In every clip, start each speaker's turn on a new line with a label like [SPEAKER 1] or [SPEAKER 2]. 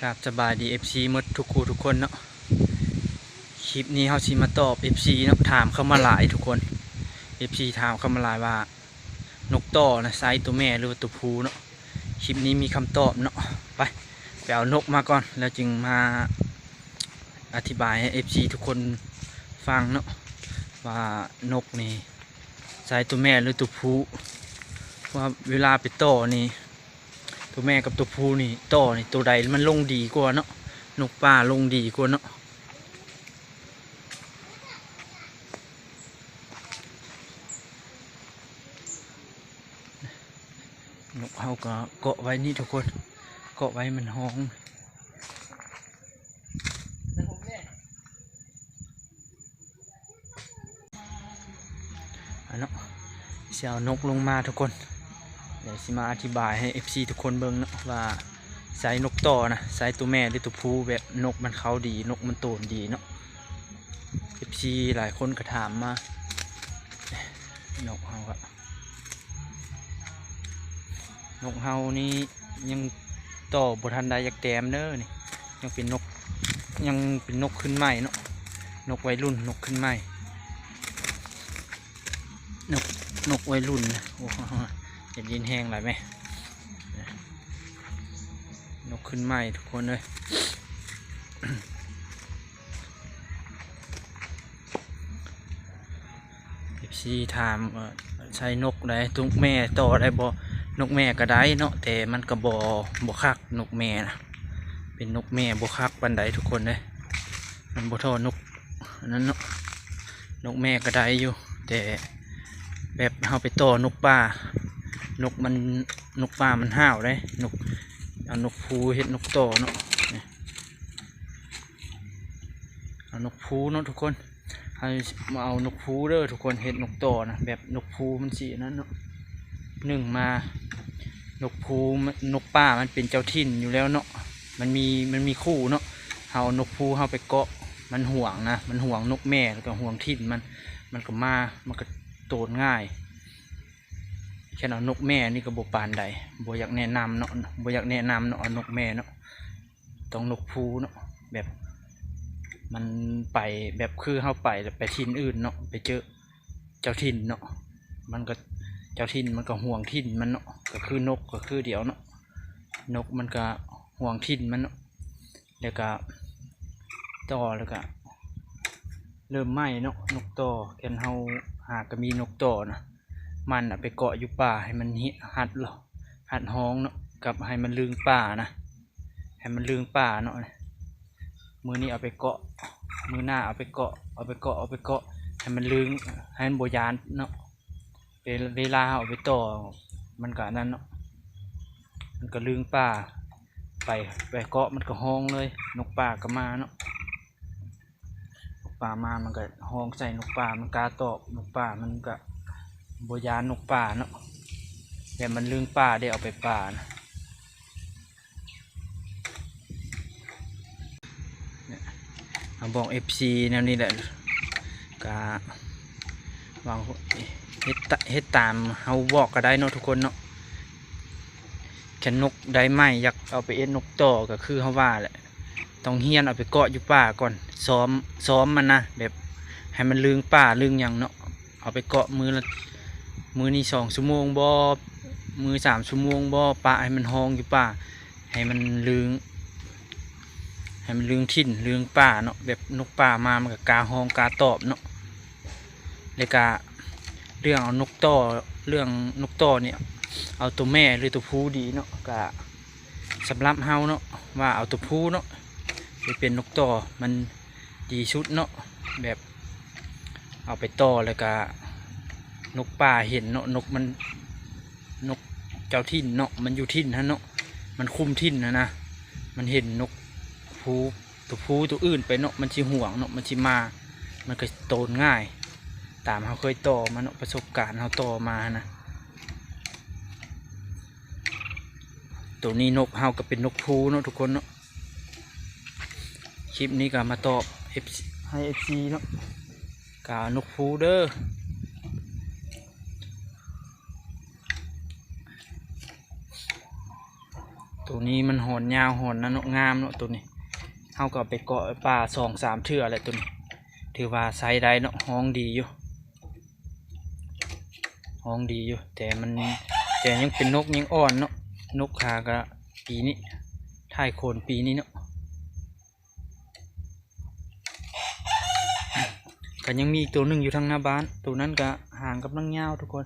[SPEAKER 1] กับสบายดีFCหมดทุกคู่ทุกคนเนาะคลิปนี้เขาชิมาตอบ FC เนาะถามเข้ามาหลายทุกคน FC ถามเข้ามาหลายว่านกต่อนะไซส์ตัวแม่หรือว่าตัวผู้เนาะคลิปนี้มีคำตอบเนาะไปเอานกมาก่อนแล้วจึงมาอธิบายให้ FC ทุกคนฟังเนาะว่านกนี่ไซส์ตัวแม่หรือตัวผู้ว่าเวลาไปต่อนี่ตัวแม่กับตัวผู้นี่ต่อนี่ตัวใดมันลงดีกว่าเนาะนกป่าลงดีกว่าเนาะนกเขาก็เกาะไว้นี่ทุกคนเกาะไว้มันห้องเนาะเสียวนกลงมาทุกคนเดี๋ยวสิมาอธิบายให้ FC ทุกคนเบิ่งเนาะว่าไซส์นกต่อนะไซส์ตัวแม่หรือตัวผู้แบบนกมันเขาดีนกมันโตนดีเนาะ FC หลายคนก็ถามมานกเขาอะนกเฮานี่ยังต่อบทันใดอยากแต้มเด้อนี่ยังเป็นนกขึ้นใหม่เนาะนกวัยรุ่นนกขึ้นใหม่นกวัยรุ่นนะโอ้โหจะยินแห้งหลายไหมนกขึ้นใหม่ทุกคนเลยพี่ถามใช้นกได้ทุกแม่ต่อได้บ่นกแม่ก็ได้เนาะแต่มันก็บ่คักนกแม่นะเป็นนกแม่บ่คักปานใดทุกคนเลยมันบ่เท่านกนั้นเนาะนกแม่ก็ได้อยู่แต่แบบเอาไปต่อนกป่านกป่ามันห้าวได้เอานกพูเห็ดนกต่อเนาะเอานกพูเนาะทุกคนมาเอานกพูเด้อทุกคนเห็ดนกต่อนะแบบนกพูมันสีนั้นเนาะมานกพูนกป่ามันเป็นเจ้าถิ่นอยู่แล้วเนาะมันมีคู่เนาะเอานกพูเอาไปเกาะมันห่วงนะมันห่วงนกแม่แล้วก็ห่วงถิ่นมันก็มันก็โตนง่ายแค่เอานกแม่นี่ก็บ่ปานใดบ่อยากแนะนำเนาะบ่อยากแนะนำเนาะเอานกแม่เนาะต้องนกพูเนาะแบบมันไปแบบคือเข้าไปถิ่นอื่นเนาะไปเจอเจ้าถิ่นเนาะมันก็เจ้าถิ่นมันก็ห่วงถิ่นมันเนาะก็คือนกก็คือเดี๋ยวเนาะนกมันก็ห่วงถิ่นมันเนาะแล้วก็ต่อแล้วก็เริ่มไหม้เนาะนกต่อแค่เฮาหากก็มีนกต่อนะมันไปเกาะอยู่ป่าให้มันหัดห้องเนาะกับให้มันลืงป่านะให้มันลืงป่าเนาะมือนี้เอาไปเกาะมือหน้าเอาไปเกาะให้มันลืงให้มันโบยานเนาะเวลาเอาไปต่อมันก็นั่นเนาะมันก็ลืงป่าไปเกาะมันก็ห้องเลยนกป่าก็มาเนาะนกป่ามามันก็ห้องใส่นกป่ามันกาตอบนกป่ามันก็โบยานนกป่าเนาะแต่มันลืงป่าได้เอาไปป่านะบอก FC แนวนี้แหละกะวางเฮ็ดตามเฮาบอกก็ได้เนาะทุกคนเนาะแค่นกได้ไหมอยากเอาไปเอ็ดนกต่อก็คือเฮาว่าแหละต้องเฮียนเอาไปเกาะอยู่ป่าก่อนซ้อมมันนะแบบให้มันลืงป่าลืงอย่างเนาะเอาไปเกาะมือนี่2 ชั่วโมงบ่มือ3 ชั่วโมงบ่ป่าให้มันห้องอยู่ป่าให้มันลืงถิ่นลืงป่าเนาะแบบนกป่ามามันก็กาห้องกาตอบเนาะเลยกาเรื่องเอานกต่อเนี่ยเอาตัวแม่หรือตัวผู้ดีเนาะกะสำหรับเฮาเนาะว่าเอาตัวผู้เนาะไปเป็นนกต่อมันดีชุดเนาะแบบเอาไปต่อแล้วกานกป่าเห็นเนาะนกเจ้าถิ่นเนาะมันอยู่ถิ่นฮะเนาะมันคุมถิ่นนะมันเห็นนกตัวผู้ตัวอื่นไปเนาะมันชิห่วงเนาะมันชิมามันก็โตนง่ายตามเขาเคยต่อมาเนาะประสบการณ์เขาต่อมานะตัวนี้นกเฮาก็เป็นนกผู้เนาะทุกคนเนาะคลิปนี้ก็มาตอบให้ FC เนาะกานกผู้เด้อ ตัวนี้มันหอนยาวหอนนะเนาะงามเนาะตัวนี้เฮาก็ไปเกาะป่า2-3 เทื่ออะไรตัวนี้ถือว่าไซส์ได้เนาะห้องดีอยู่ห้องดีอยู่แต่ยังเป็นนกยังอ่อนเนาะนกขาก็ปีนี้ถ่ายโคนปีนี้เนาะก็ยังมีอีกตัวหนึ่งอยู่ทางหน้าบ้านตัวนั้นก็ห่างกับนังยาวทุกคน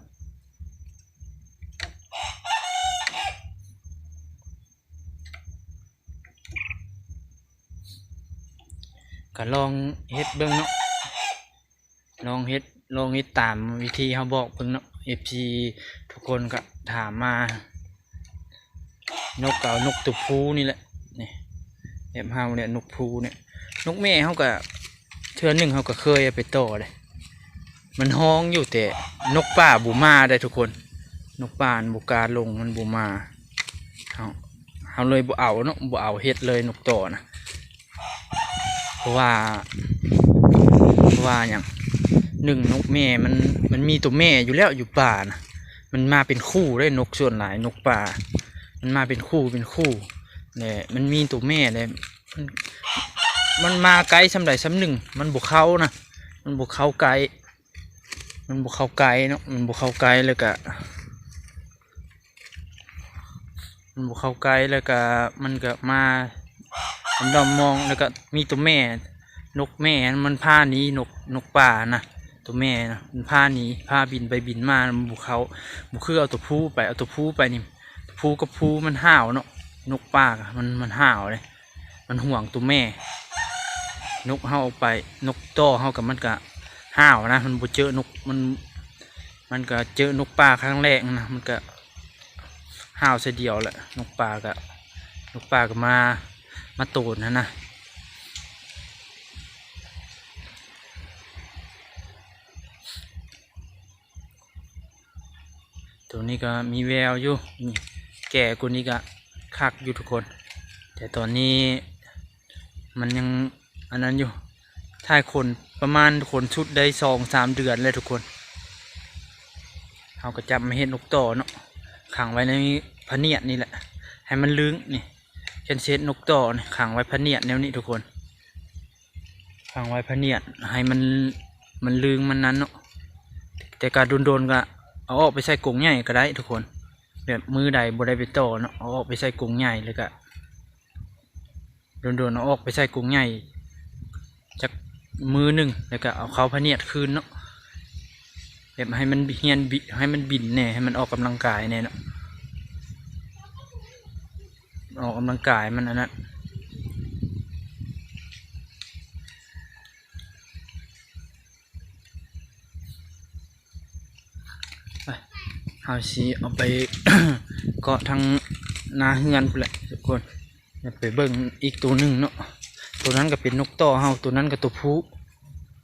[SPEAKER 1] ก็ลองเฮ็ดเบิ่งเนาะลองเฮ็ดตามวิธีเขาบอกเบิ่งเนาะ FC ทุกคนก็ถามมานกเก่านกตัวผู้นี่แหละนี่แบบเฮาเนี่ยนกผู้เนี่ยนกแม่เขาก็เทื่อหนึ่งเขาก็เคยเอาไปต่อเลยมันห้องอยู่แต่นกป่าบุมาได้ทุกคนนกป่าบุกาลงมันบุมาเขาเลยบุเอาเนาะบุเอาเฮ็ดเลยนกต่อนะเพราะว่าอย่างหนึ่งนกแม่มันมีตัวแม่อยู่แล้วอยู่ป่านะมันมาเป็นคู่ได้นกส่วนหลายนกป่ามันมาเป็นคู่เนี่ยมันมีตัวแม่เลยมันมาไกลซ้ำใดซ้ำหนึ่งมันบุกเข้านะมันบุกเข้าไกลเนาะมันบุกเข้าไกลเลยกะมันก็มาดอมมองแล้วก็มีตัวแม่นกแม่มันพาหนีนกป่านะตัวแม่นะมันพาหนีพาบินไปบินมามันบุกเขาคือเอาตัวผู้ไปนี่ผู้กับผู้มันห่าวเนาะนกป่ามันห่าวเลยมันห่วงตัวแม่นกเฮาออกไปนกต่อเฮากับมันก็ห่าวนะมันบ่เจอนกมันก็เจอนกป่าครั้งแรกนะมันก็ห่าวเสียเดียวแหละนกป่าก็มาโตดนะตัวนี้ก็มีแววอยู่นี่แก่กว่านี้ก็คักอยู่ทุกคนแต่ตอนนี้มันยังอันนั้นอยู่ถ่ายคนประมาณคนชุดได้2-3 เดือนเลยทุกคนเขาก็จับมาเห็นนกต่อเนาะขังไว้ในพะเนียดนี่แหละให้มันลึงนี่เช่นเซตนกต่อนี่ขังไว้พะเนียดแนวนี้ทุกคนขังไว้พะเนียดให้มันลึงมันนั้นเนาะแต่การโดนก็เอาออกไปใส่กรงใหญ่ก็ได้ทุกคนแบบมือใดบ่ได้ไปต่อเนาะเอาออกไปใส่กรงใหญ่เลยก็โดนเอาออกไปใส่กรงใหญ่จากมือหนึ่งแล้วก็เอาเขาพะเนียดคืนเนาะแบบให้มันให้มันบินแน่ให้มันออกกำลังกายแน่เนาะออกกำลังกายมันอันนั้นเอาสิเอาไป เกาะทางนาเฮือนแหละทุกคนไปเบิ่งอีกตัวหนึ่งเนาะตัวนั้นก็เป็นนกต่อเฮาตัวนั้นก็ตัวผู้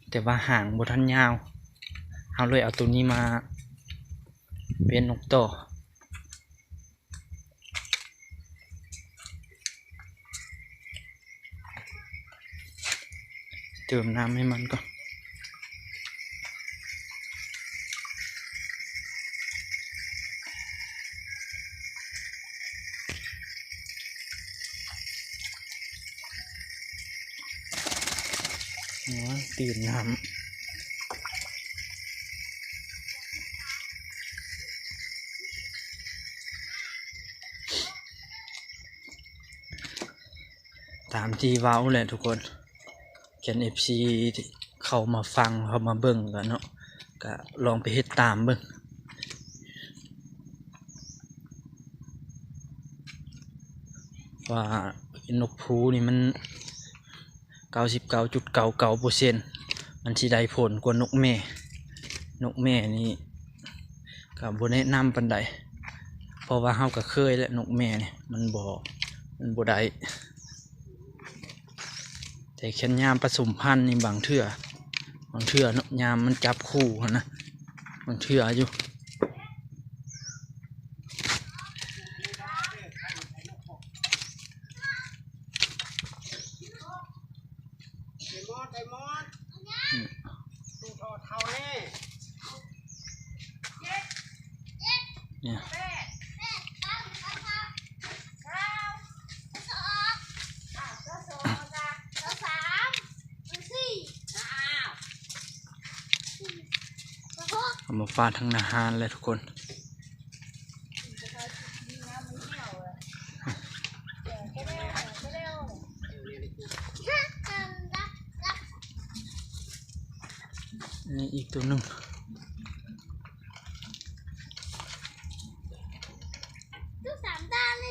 [SPEAKER 1] แต่ว่าห่างบ่ทันยาวเฮาเลยเอาตัวนี้มาเป็นนกต่อเติมน้ำให้มันก่อนตื่นน้ำตามที่ว้าวแหละทุกคนแกน FC ที่เข้ามาฟังเข้ามาเบิ่งกันเนาะก็ลองไปเฮ็ดตามเบิ่งว่านกพูนี่มัน99.99%มันสิได้ผลกว่านกแม่นี่ก็บ่แนะนำปานใดเพราะว่าเฮาก็เคยแล้วนกแม่นี่มันบ่ได้แต่แค่ยามผสมพันธุ์นี่บางเทื่อเนาะยามมันจับคู่นะบางเทื่ออยู่เนี่ย มาฟาดทั้งอาหารเลยทุกคนนี่อีกตัวหนึ่ง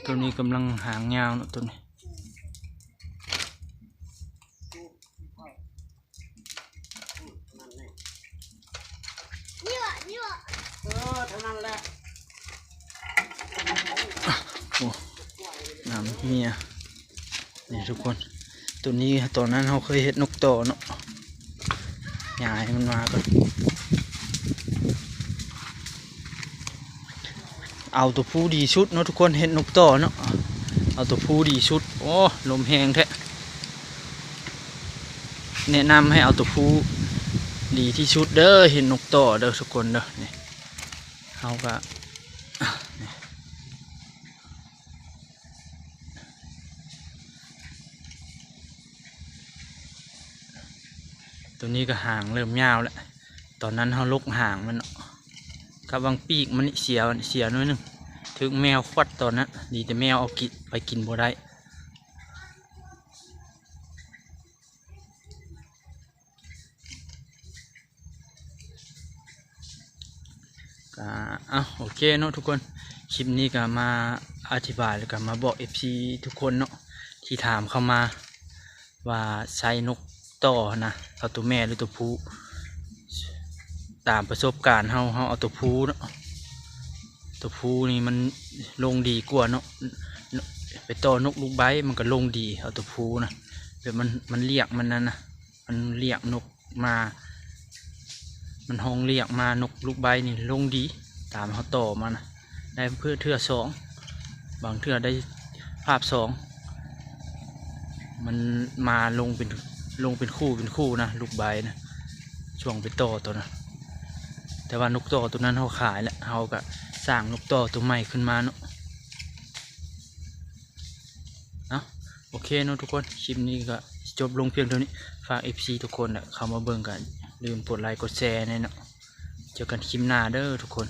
[SPEAKER 1] ตัวนี้กำลังหางยาวเนาะตัวนี้
[SPEAKER 2] เท่านั้นแหละ
[SPEAKER 1] โอ้น้ำเมียนี่ทุกคนตัวนี้ตอนนั้นเราเคยเห็นนกต่อเนาะยายมันมาก่อนเอาตัวผู้ดีชุดเนาะทุกคนเห็นนกต่อเนาะเอาตัวผู้ดีชุดโอ้ลมแห้งแท้แนะนำให้เอาตัวผู้ดีที่ชุดเด้อเห็นนกต่อเด้อทุกคนเด้อนี่เขาก็ตัวนี้ก็ห่างเริ่มยาวแล้วตอนนั้นเขาลกห่างมันกับบางปีกมันเสียน้อยหนึงถึงแมวควัดตอนนั้นดีแต่แมวเอากินไปกินบ่ได้ก็โอเคเนาะทุกคนคลิปนี้ก็มาอธิบายแล้วก็มาบอก FC ทุกคนเนาะที่ถามเข้ามาว่าใช้นกต่อนะเอาตัวแม่หรือตัวผู้ตามประสบการณ์เฮาเอาตัวผู้เนาะตัวผู้นี่มันลงดีกว่าเนาะไปต่อนกลูกไบมันก็ลงดีเอาตัวผู้นะแบบมันเรียกมันนั่นนะมันเรียกนกมามันห้องเรียกมานกลูกใบนี่ลงดีตามเขาต่อมานะได้เพื่อเทื่อสองบางเทื่อได้ภาพสองมันมาลงเป็นคู่นะลูกใบนะช่วงไปต่อตัวนะแต่ว่านกต่อตัวนั้นเขาขายแล้วเขาก็สร้างนกต่อตัวใหม่ขึ้นมาเนาะโอเคเนาะทุกคนคลิปนี้ก็จบลงเพียงเท่านี้ฝาก FC ทุกคนเข้ามาเบิ่งกันลืมกดไลค์กดแชร์เนาะเจอกันคลิปหน้าเด้อทุกคน